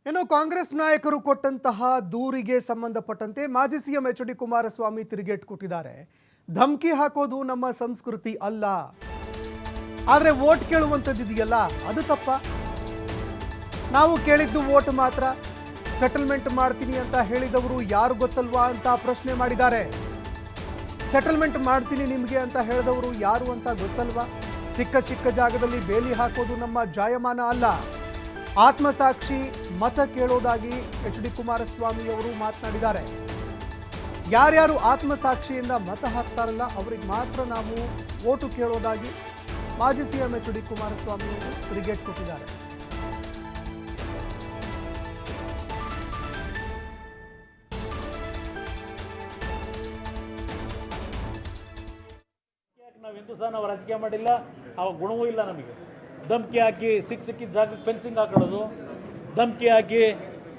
ಇನ್ನು ಕಾಂಗ್ರೆಸ್ ನಾಯಕರು ಕೊಟ್ಟಂತಹ ದೂರಿಗೆ ಸಂಬಂಧಪಟ್ಟಂತೆ ಮಾಜಿ ಸಿಎಂ ಎಚ್ ಡಿ ಕುಮಾರಸ್ವಾಮಿ ತಿರುಗೇಟು ಕೊಟ್ಟಿದ್ದಾರೆ. ಧಮಕಿ ಹಾಕೋದು ನಮ್ಮ ಸಂಸ್ಕೃತಿ ಅಲ್ಲ, ಆದರೆ ವೋಟ್ ಕೇಳುವಂಥದ್ದಿದೆಯಲ್ಲ ಅದು ತಪ್ಪ. ನಾವು ಕೇಳಿದ್ದು ವೋಟ್ ಮಾತ್ರ, ಸೆಟಲ್ಮೆಂಟ್ ಮಾಡ್ತೀನಿ ಅಂತ ಹೇಳಿದವರು ಯಾರು ಗೊತ್ತಲ್ವಾ ಅಂತ ಪ್ರಶ್ನೆ ಮಾಡಿದ್ದಾರೆ. ಸೆಟಲ್ಮೆಂಟ್ ಮಾಡ್ತೀನಿ ನಿಮಗೆ ಅಂತ ಹೇಳಿದವರು ಯಾರು ಅಂತ ಗೊತ್ತಲ್ವಾ? ಸಿಕ್ಕ ಜಾಗದಲ್ಲಿ ಬೇಲಿ ಹಾಕೋದು ನಮ್ಮ ಜಾಯಮಾನ ಅಲ್ಲ. ಆತ್ಮಸಾಕ್ಷಿ ಮತ ಕೇಳೋದಾಗಿ ಎಚ್ ಡಿ ಕುಮಾರಸ್ವಾಮಿ ಅವರು ಮಾತನಾಡಿದ್ದಾರೆ. ಯಾರ್ಯಾರು ಆತ್ಮಸಾಕ್ಷಿಯಿಂದ ಮತ ಹಾಕ್ತಾರಲ್ಲ ಅವರಿಗೆ ಮಾತ್ರ ನಾವು ವೋಟು ಕೇಳೋದಾಗಿ ಮಾಜಿ ಸಿಎಂ ಎಚ್ ಡಿ ಕುಮಾರಸ್ವಾಮಿ ಅವರು ತಿರುಗೇಟು ಕೊಟ್ಟಿದ್ದಾರೆ. ನಾವೆಂದೂ ಸಹ ನಾವು ರಾಜಕೀಯ ಮಾಡಿಲ್ಲ, ಅವ ಗುಣವೂ ಇಲ್ಲ ನಮಗೆ. ಧಮಕಿ ಹಾಕಿ ಸಿಕ್ಕಿದ ಜಾಗಕ್ಕೆ ಫೆನ್ಸಿಂಗ್ ಹಾಕೊಳ್ಳೋದು, ಧಮಕಿ ಹಾಕಿ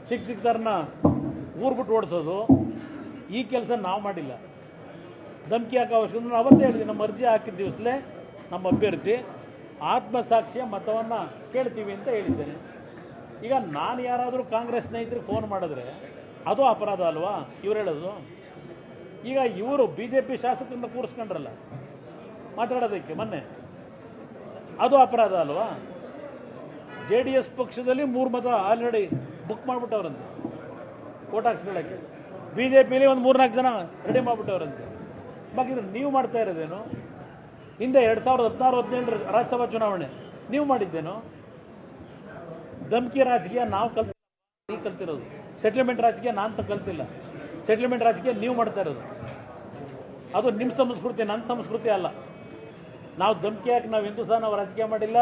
ಸಿಕ್ಕಿದ್ದಾರನ್ನ ಊರು ಬಿಟ್ಟು ಓಡಿಸೋದು, ಈ ಕೆಲಸ ನಾವು ಮಾಡಿಲ್ಲ. ಧಮಕಿ ಹಾಕೋ ಅವಶ್ಯಕತೆ ನಾವು ಅವತ್ತೇ ಹೇಳಿದ್ವಿ. ನಮ್ಮ ಅರ್ಜಿ ಹಾಕಿದ ದಿವಸಲೇ ನಮ್ಮ ಅಭ್ಯರ್ಥಿ ಆತ್ಮಸಾಕ್ಷಿಯ ಮತವನ್ನು ಕೇಳ್ತೀವಿ ಅಂತ ಹೇಳಿದ್ದೇನೆ. ಈಗ ನಾನು ಯಾರಾದರೂ ಕಾಂಗ್ರೆಸ್ ಸ್ನೇಹಿತರಿಗೆ ಫೋನ್ ಮಾಡಿದ್ರೆ ಅದು ಅಪರಾಧ ಅಲ್ವಾ ಇವ್ರು ಹೇಳೋದು? ಈಗ ಇವರು BJP ಶಾಸಕರನ್ನ ಕೂರಿಸ್ಕೊಂಡ್ರಲ್ಲ ಮಾತಾಡೋದಕ್ಕೆ ಮೊನ್ನೆ, ಅದು ಅಪರಾಧ ಅಲ್ವಾ? JDS ಪಕ್ಷದಲ್ಲಿ 3 ಮತ ಆಲ್ರೆಡಿ ಬುಕ್ ಮಾಡಿಬಿಟ್ಟವ್ರಂತೆ ವೋಟ್ ಹಾಕ್ಸ್ಕೊಳ್ಳೋಕ್ಕೆ. BJPಲಿ ಒಂದು 3-4 ಜನ ರೆಡಿ ಮಾಡಿಬಿಟ್ಟವ್ರಂತೆ. ಬಾಕಿದ್ರೆ ನೀವು ಮಾಡ್ತಾ ಇರೋದೇನು? ಹಿಂದೆ 2016-17 ರಾಜ್ಯಸಭಾ ಚುನಾವಣೆ ನೀವು ಮಾಡಿದ್ದೇನು? ಧಮಕಿ ರಾಜಕೀಯ ನಾವು ಕಲ್ತಿರೋದು. ಸೆಟಲ್ಮೆಂಟ್ ರಾಜಕೀಯ ನಾನು ಕಲ್ತಿಲ್ಲ. ಸೆಟಲ್ಮೆಂಟ್ ರಾಜಕೀಯ ನೀವು ಮಾಡ್ತಾ ಇರೋದು. ಅದು ನಿಮ್ಮ ಸಂಸ್ಕೃತಿ, ನನ್ನ ಸಂಸ್ಕೃತಿ ಅಲ್ಲ. ನಾವು ಧಮಕಿ ಹಾಕಿ ನಾವೆಂದೂ ಸಹ ನಾವು ರಾಜಕೀಯ ಮಾಡಿಲ್ಲ.